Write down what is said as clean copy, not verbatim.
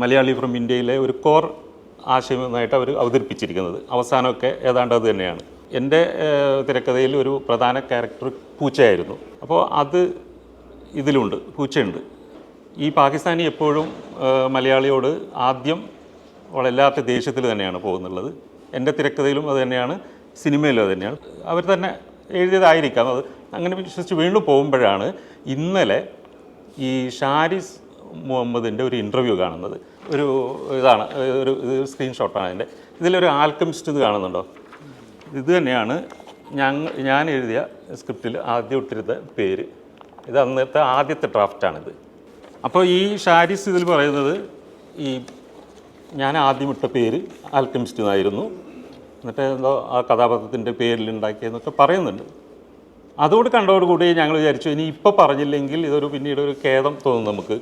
Malayali from ഇന്ത്യയിലെ ഒരു core ആശയമായിട്ട് അവർ അവതരിപ്പിച്ചിരിക്കുന്നത്. അവസാനമൊക്കെ ഏതാണ്ട് അത് തന്നെയാണ്. എൻ്റെ തിരക്കഥയിൽ ഒരു പ്രധാന ക്യാരക്ടർ പൂച്ചയായിരുന്നു. അപ്പോൾ അത് ഇതിലുണ്ട്, പൂച്ചയുണ്ട്. ഈ പാകിസ്ഥാനി എപ്പോഴും മലയാളിയോട് ആദ്യം വല്ലാത്ത ദേഷ്യത്തിൽ തന്നെയാണ് പോകുന്നുള്ളത്. എൻ്റെ തിരക്കഥയിലും അത് തന്നെയാണ്, സിനിമയിലും അത് തന്നെയാണ്. അവർ തന്നെ എഴുതിയതായിരിക്കാം, അത് അങ്ങനെ വിശ്വസിച്ച് വീണ്ടും പോകുമ്പോഴാണ് ഇന്നലെ ഈ ഷാരിസ് മുഹമ്മദിൻ്റെ ഒരു ഇൻ്റർവ്യൂ കാണുന്നത്. ഒരു ഇതാണ്, ഒരു സ്ക്രീൻഷോട്ടാണ് അതിൻ്റെ. ഇതിലൊരു ആൽക്കമിസ്റ്റ് ഇത് കാണുന്നുണ്ടോ? ഇത് തന്നെയാണ് ഞാൻ എഴുതിയ സ്ക്രിപ്റ്റിൽ ആദ്യം ഇട്ടിരുന്ന പേര്. ഇത് അന്നത്തെ ആദ്യത്തെ ഡ്രാഫ്റ്റാണിത്. അപ്പോൾ ഈ ഷാരിസ് ഇതിൽ പറയുന്നത് ഞാൻ ആദ്യം ഇട്ട പേര് ആൽക്കമിസ്റ്റ് എന്നായിരുന്നു, എന്നിട്ട് എന്തോ ആ കഥാപാത്രത്തിൻ്റെ പേരിലുണ്ടാക്കിയെന്നൊക്കെ പറയുന്നുണ്ട്. അതോട് കണ്ടോടുകൂടി ഞങ്ങൾ വിചാരിച്ചു ഇനി ഇപ്പോൾ പറഞ്ഞില്ലെങ്കിൽ ഇതൊരു പിന്നീട് ഒരു ഖേദം തോന്നും നമുക്ക്.